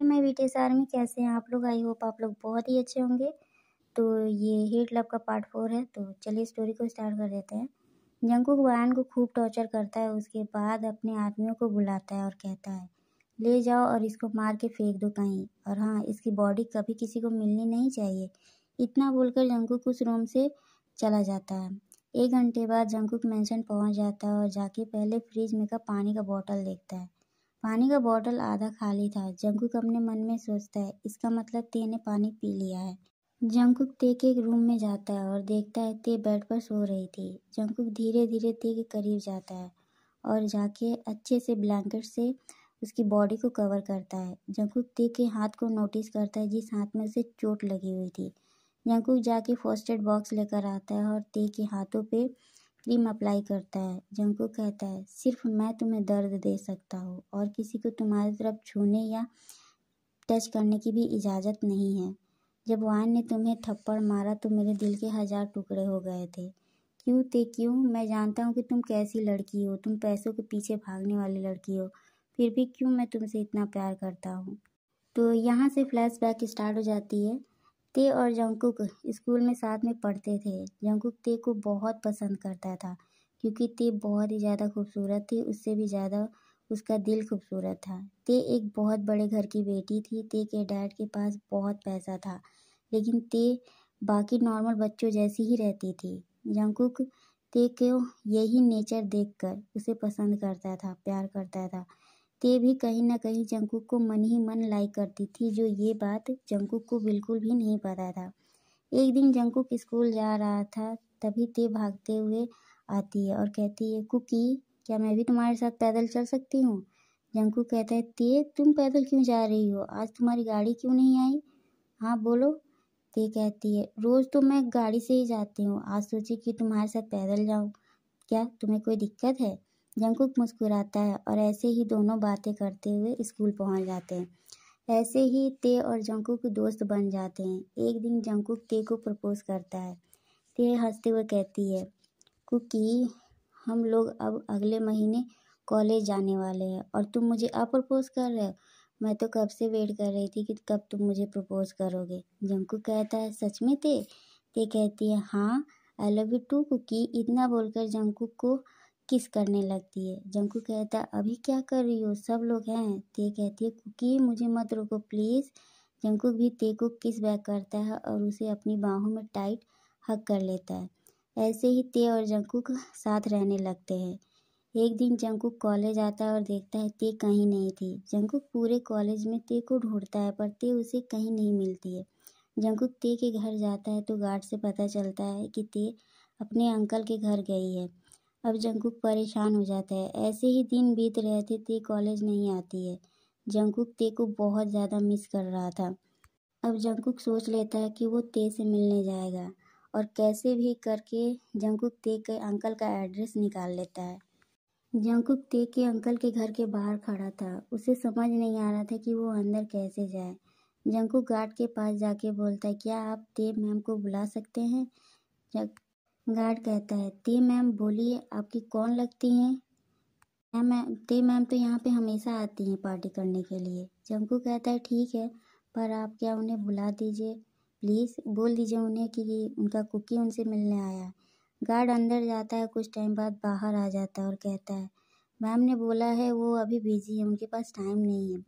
मैं BTS army, कैसे हैं आप लोग? आई होप आप लोग बहुत ही अच्छे होंगे। तो ये हेट लव का पार्ट 4 है, तो चलिए स्टोरी को स्टार्ट कर देते हैं। जंगकुक वायन को खूब टॉर्चर करता है, उसके बाद अपने आदमियों को बुलाता है और कहता है ले जाओ और इसको मार के फेंक दो कहीं, और हाँ, इसकी बॉडी कभी किसी को मिलनी नहीं चाहिए। इतना बोलकर जंगकुक उस रूम से चला जाता है। 1 घंटे बाद जंगकुक मैंशन पहुंच जाता है और जाके पहले फ्रिज में का पानी का बॉटल देखता है। पानी का बॉटल आधा खाली था। जंगकुक अपने मन में सोचता है इसका मतलब ते ने पानी पी लिया है। जंगकुक ते के एक रूम में जाता है और देखता है ते बेड पर सो रही थी। जंगकुक धीरे धीरे ते के करीब जाता है और जाके अच्छे से ब्लैंकेट से उसकी बॉडी को कवर करता है। जंगकुक ते के हाथ को नोटिस करता है जिस हाथ में उसे चोट लगी हुई थी। जंगकुक जाके फर्स्ट एड बॉक्स लेकर आता है और ते के हाथों पे क्रीम अप्लाई करता है। जंगकुक कहता है सिर्फ मैं तुम्हें दर्द दे सकता हूँ और किसी को तुम्हारी तरफ छूने या टच करने की भी इजाज़त नहीं है। जब वायन ने तुम्हें थप्पड़ मारा तो मेरे दिल के 1000 टुकड़े हो गए थे। क्यों ते क्यों? मैं जानता हूँ कि तुम कैसी लड़की हो, तुम पैसों के पीछे भागने वाली लड़की हो, फिर भी क्यों मैं तुमसे इतना प्यार करता हूँ। तो यहाँ से फ्लैशबैक स्टार्ट हो जाती है। ते और जंगकुक स्कूल में साथ में पढ़ते थे। जंगकुक ते को बहुत पसंद करता था क्योंकि ते बहुत ही ज़्यादा खूबसूरत थी, उससे भी ज़्यादा उसका दिल खूबसूरत था। ते एक बहुत बड़े घर की बेटी थी। ते के डैड के पास बहुत पैसा था, लेकिन ते बाकी नॉर्मल बच्चों जैसी ही रहती थी। जंगकुक ते को यही नेचर देखकर उसे पसंद करता था, प्यार करता था। ते भी कहीं ना कहीं जंगकुक को मन ही मन लाइक करती थी, जो ये बात जंगकुक को बिल्कुल भी नहीं पता था। एक दिन जंगकुक स्कूल जा रहा था, तभी ते भागते हुए आती है और कहती है कुकी, क्या मैं भी तुम्हारे साथ पैदल चल सकती हूँ? जंगकुक कहता है ते तुम पैदल क्यों जा रही हो? आज तुम्हारी गाड़ी क्यों नहीं आई? हाँ बोलो। ते कहती है रोज़ तो मैं गाड़ी से ही जाती हूँ, आज सोची कि तुम्हारे साथ पैदल जाऊँ, क्या तुम्हें कोई दिक्कत है? जंगकुक मुस्कुराता है और ऐसे ही दोनों बातें करते हुए स्कूल पहुंच जाते हैं। ऐसे ही ते और जंगकुक दोस्त बन जाते हैं। एक दिन जंगकुक ते को प्रपोज करता है। ते हंसते हुए कहती है कुकी, हम लोग अब अगले महीने कॉलेज जाने वाले हैं और तुम मुझे अब प्रपोज कर रहे हो? मैं तो कब से वेट कर रही थी कि कब तुम मुझे प्रपोज करोगे। जंगकुक कहता है सच में ते? ते कहती है हाँ, I love you too cookie. इतना बोलकर जंगकुक को किस करने लगती है। जंगकुक कहता है अभी क्या कर रही हो, सब लोग हैं। ते कहती है कुकी मुझे मत रोको प्लीज़। जंगकुक भी ते को किस बैक करता है और उसे अपनी बाहों में टाइट हग कर लेता है। ऐसे ही ते और जंगकुक साथ रहने लगते हैं। एक दिन जंगकुक कॉलेज आता है और देखता है ते कहीं नहीं थी। जंगकुक पूरे कॉलेज में ते को ढूंढता है पर ते उसे कहीं नहीं मिलती है। जंगकुक ते के घर जाता है तो गार्ड से पता चलता है कि ते अपने अंकल के घर गई है। अब जंगकुक परेशान हो जाता है। ऐसे ही दिन बीत रहे थे, ते कॉलेज नहीं आती है। जंगकुक ते को बहुत ज़्यादा मिस कर रहा था। अब जंगकुक सोच लेता है कि वो ते से मिलने जाएगा और कैसे भी करके जंगकुक ते के अंकल का एड्रेस निकाल लेता है। जंगकुक ते के अंकल के घर के बाहर खड़ा था। उसे समझ नहीं आ रहा था कि वो अंदर कैसे जाए। जंगकुक गार्ड के पास जाके बोलता है क्या आप ते मैम को बुला सकते हैं? गार्ड कहता है ते मैम बोलिए, आपकी कौन लगती हैं? मैम ते मैम तो यहाँ पे हमेशा आती हैं पार्टी करने के लिए। जंगकुक कहता है ठीक है, पर आप क्या उन्हें बुला दीजिए प्लीज़, बोल दीजिए उन्हें कि उनका कुकी उनसे मिलने आया। गार्ड अंदर जाता है, कुछ टाइम बाद बाहर आ जाता है और कहता है मैम ने बोला है वो अभी बिजी है, उनके पास टाइम नहीं है।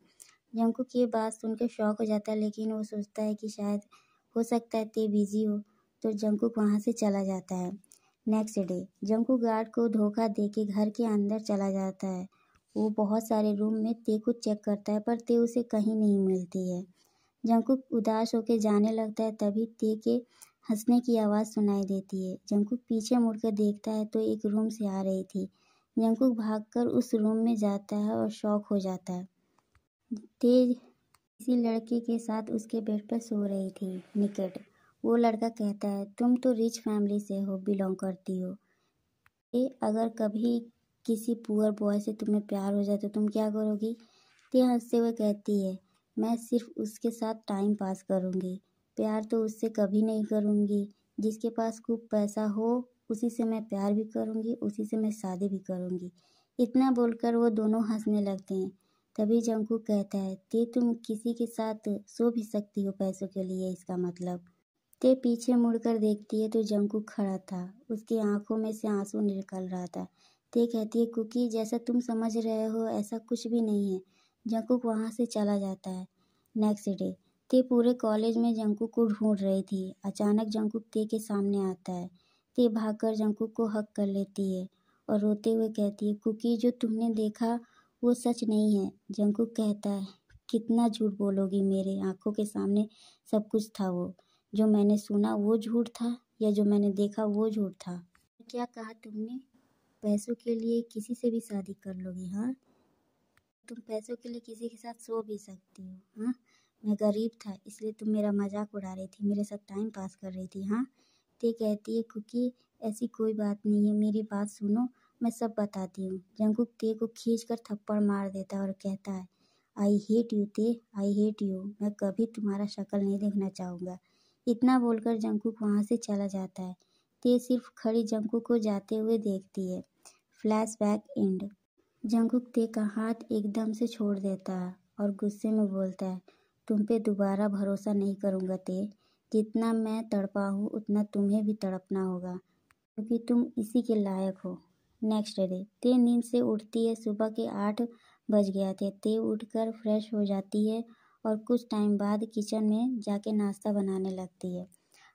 जंगकुक ये बात सुनकर शॉक हो जाता है, लेकिन वो सोचता है कि शायद हो सकता है ते बिजी हो, तो जंगकुक वहाँ से चला जाता है। नेक्स्ट डे जंगकुक गार्ड को धोखा देके घर के अंदर चला जाता है। वो बहुत सारे रूम में ते को चेक करता है पर ते उसे कहीं नहीं मिलती है। जंगकुक उदास होकर जाने लगता है, तभी ते के हंसने की आवाज़ सुनाई देती है। जंगकुक पीछे मुड़कर देखता है तो एक रूम से आ रही थी। जंगकुक भागकर उस रूम में जाता है और शॉक हो जाता है। ते किसी लड़के के साथ उसके बेड पर सो रही थी निकेट। वो लड़का कहता है तुम तो रिच फैमिली से हो, बिलोंग करती हो। ते अगर कभी किसी पुअर बॉय से तुम्हें प्यार हो जाए तो तुम क्या करोगी? ते हंसते हुए कहती है मैं सिर्फ उसके साथ टाइम पास करूँगी, प्यार तो उससे कभी नहीं करूँगी। जिसके पास खूब पैसा हो उसी से मैं प्यार भी करूँगी, उसी से मैं शादी भी करूँगी। इतना बोलकर वो दोनों हंसने लगते हैं। तभी जंगकुक कहता है ते तुम किसी के साथ सो भी सकती हो पैसों के लिए, इसका मतलब। ते पीछे मुड़कर देखती है तो जंगकुक खड़ा था, उसकी आंखों में से आंसू निकल रहा था। ते कहती है कुकी जैसा तुम समझ रहे हो ऐसा कुछ भी नहीं है। जंगकुक वहाँ से चला जाता है। नेक्स्ट डे ते पूरे कॉलेज में जंगकुक को ढूंढ रही थी। अचानक जंगकुक ते के सामने आता है। ते भागकर जंगकुक को हक कर लेती है और रोते हुए कहती है कुकी जो तुमने देखा वो सच नहीं है। जंगकुक कहता है कितना झूठ बोलोगी, मेरे आंखों के सामने सब कुछ था। वो जो मैंने सुना वो झूठ था या जो मैंने देखा वो झूठ था। क्या कहा तुमने? पैसों के लिए किसी से भी शादी कर लोगी? हाँ, तुम पैसों के लिए किसी के साथ सो भी सकती हो। हाँ, मैं गरीब था इसलिए तुम मेरा मजाक उड़ा रही थी, मेरे साथ टाइम पास कर रही थी। हाँ, ते कहती है कुकी ऐसी कोई बात नहीं है, मेरी बात सुनो, मैं सब बताती हूँ। जंगकुक ते को खींचकर थप्पड़ मार देता है और कहता है आई हेट यू ते, आई हेट यू, मैं कभी तुम्हारा शक्ल नहीं देखना चाहूँगा। इतना बोलकर जंगकुक वहाँ से चला जाता है। ते सिर्फ खड़ी जंगकुक को जाते हुए देखती है। Flashback and. जंगकुक ते का हाथ एकदम से छोड़ देता है और गुस्से में बोलता है तुम पे दोबारा भरोसा नहीं करूँगा ते, जितना मैं तड़पा हूँ उतना तुम्हें भी तड़पना होगा क्योंकि तुम इसी के लायक हो। नेक्स्ट डे ते नींद से उठती है। सुबह के 8 बज गया थे। ते उठकर फ्रेश हो जाती है और कुछ टाइम बाद किचन में जाके नाश्ता बनाने लगती है।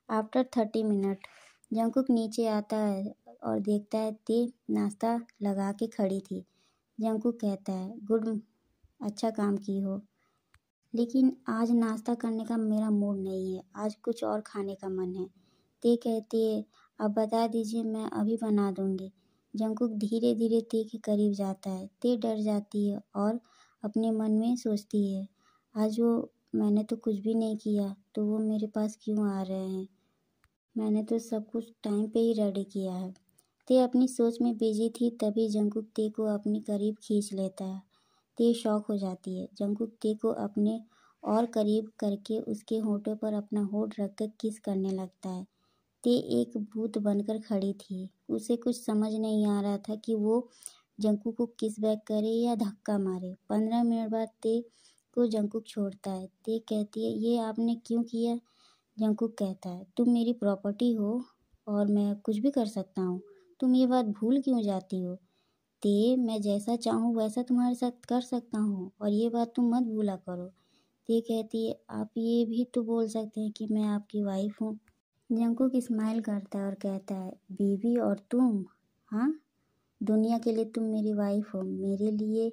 आफ्टर 30 मिनट जंगकुक नीचे आता है और देखता है ते नाश्ता लगा के खड़ी थी। जंगकुक कहता है गुड, अच्छा काम की हो, लेकिन आज नाश्ता करने का मेरा मूड नहीं है, आज कुछ और खाने का मन है। ते कहती है अब बता दीजिए मैं अभी बना दूंगी। जंगकुक धीरे धीरे ते के करीब जाता है। ते डर जाती है और अपने मन में सोचती है आज वो मैंने तो कुछ भी नहीं किया तो वो मेरे पास क्यों आ रहे हैं, मैंने तो सब कुछ टाइम पे ही रेडी किया है। ते अपनी सोच में बिजी थी तभी जंगकुक ते को अपने करीब खींच लेता है। ते शॉक हो जाती है। जंगकुक ते को अपने और करीब करके उसके होठों पर अपना होठ रखकर किस करने लगता है। ते एक भूत बनकर खड़ी थी, उसे कुछ समझ नहीं आ रहा था कि वो जंगकुक को किस बैक करे या धक्का मारे। 15 मिनट बाद ते को जंगकुक छोड़ता है। ते कहती है ये आपने क्यों किया? जंगकुक कहता है तुम मेरी प्रॉपर्टी हो और मैं कुछ भी कर सकता हूँ, तुम ये बात भूल क्यों जाती हो? ते मैं जैसा चाहूँ वैसा तुम्हारे साथ कर सकता हूँ और ये बात तुम मत भूला करो। ते कहती है आप ये भी तो बोल सकते हैं कि मैं आपकी वाइफ हूँ। जंगकुक स्माइल करता है और कहता है बीवी और तुम? हाँ, दुनिया के लिए तुम मेरी वाइफ हो, मेरे लिए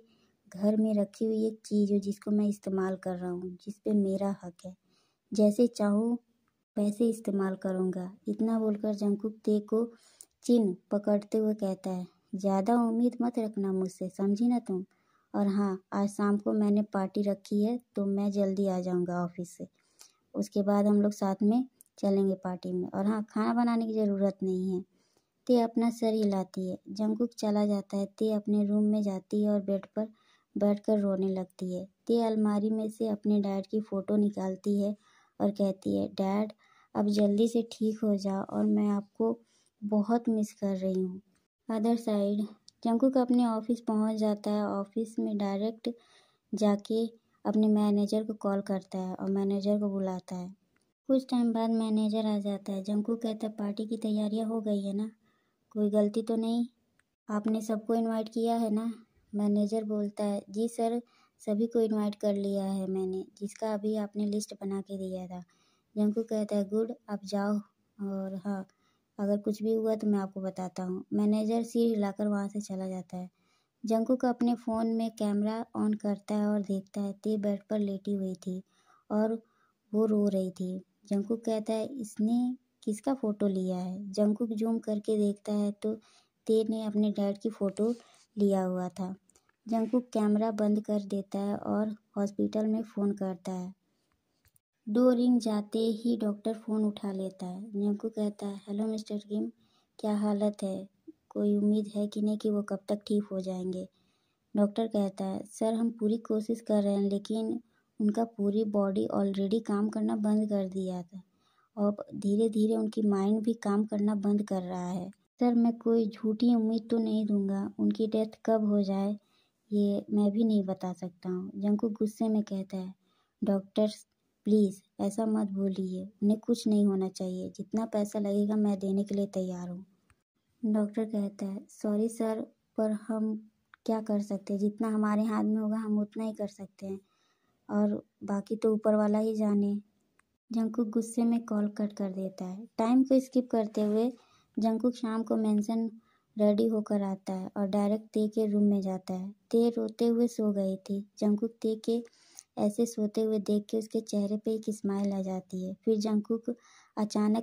घर में रखी हुई एक चीज़ हो जिसको मैं इस्तेमाल कर रहा हूँ, जिस पे मेरा हक है, जैसे चाहूँ वैसे इस्तेमाल करूँगा। इतना बोलकर जंगकुक ते को चिन्ह पकड़ते हुए कहता है ज़्यादा उम्मीद मत रखना मुझसे, समझी ना तुम। और हाँ, आज शाम को मैंने पार्टी रखी है तो मैं जल्दी आ जाऊँगा ऑफिस से, उसके बाद हम लोग साथ में चलेंगे पार्टी में। और हाँ, खाना बनाने की ज़रूरत नहीं है। ते अपना सर हिलाती है। जंगकुक चला जाता है। ते अपने रूम में जाती है और बेड पर बैठकर रोने लगती है। ते अलमारी में से अपने डैड की फ़ोटो निकालती है और कहती है डैड अब जल्दी से ठीक हो जाओ और मैं आपको बहुत मिस कर रही हूँ। अदर साइड जंगकुक अपने ऑफिस पहुँच जाता है। ऑफिस में डायरेक्ट जाके अपने मैनेजर को कॉल करता है और मैनेजर को बुलाता है। कुछ टाइम बाद मैनेजर आ जाता है। जंगकुक कहता है पार्टी की तैयारियां हो गई है ना, कोई गलती तो नहीं, आपने सबको इनवाइट किया है ना? मैनेजर बोलता है जी सर, सभी को इनवाइट कर लिया है मैंने, जिसका अभी आपने लिस्ट बना के दिया था। जंगकुक कहता है गुड, आप जाओ और हाँ, अगर कुछ भी हुआ तो मैं आपको बताता हूँ। मैनेजर सिर हिलाकर वहाँ से चला जाता है। जंगकुक अपने फ़ोन में कैमरा ऑन करता है और देखता है ते बेड पर लेटी हुई थी और वो रो रही थी। जंगकुक कहता है इसने किसका फ़ोटो लिया है? जंगकुक जूम करके देखता है तो ते ने अपने डैड की फ़ोटो लिया हुआ था। जंगकुक कैमरा बंद कर देता है और हॉस्पिटल में फ़ोन करता है। 2 रिंग जाते ही डॉक्टर फ़ोन उठा लेता है। जंगकुक कहता है हेलो मिस्टर किम, क्या हालत है? कोई उम्मीद है कि नहीं कि वो कब तक ठीक हो जाएंगे? डॉक्टर कहता है सर हम पूरी कोशिश कर रहे हैं लेकिन उनका पूरी बॉडी ऑलरेडी काम करना बंद कर दिया था और धीरे धीरे उनकी माइंड भी काम करना बंद कर रहा है। सर मैं कोई झूठी उम्मीद तो नहीं दूंगा, उनकी डेथ कब हो जाए ये मैं भी नहीं बता सकता हूँ। जंगकुक गुस्से में कहता है, डॉक्टर प्लीज़ ऐसा मत बोलिए, उन्हें कुछ नहीं होना चाहिए, जितना पैसा लगेगा मैं देने के लिए तैयार हूँ। डॉक्टर कहता है, सॉरी सर, पर हम क्या कर सकते हैं, जितना हमारे हाथ में होगा हम उतना ही कर सकते हैं, और बाकी तो ऊपर वाला ही जाने। जंगकुक गुस्से में कॉल कट कर देता है। टाइम को स्किप करते हुए जंगकुक शाम को मेंशन रेडी होकर आता है और डायरेक्ट ते के रूम में जाता है। ते रोते हुए सो गई थी। जंगकुक ते के ऐसे सोते हुए देख के उसके चेहरे पे एक स्माइल आ जाती है। फिर जंगकुक अचानक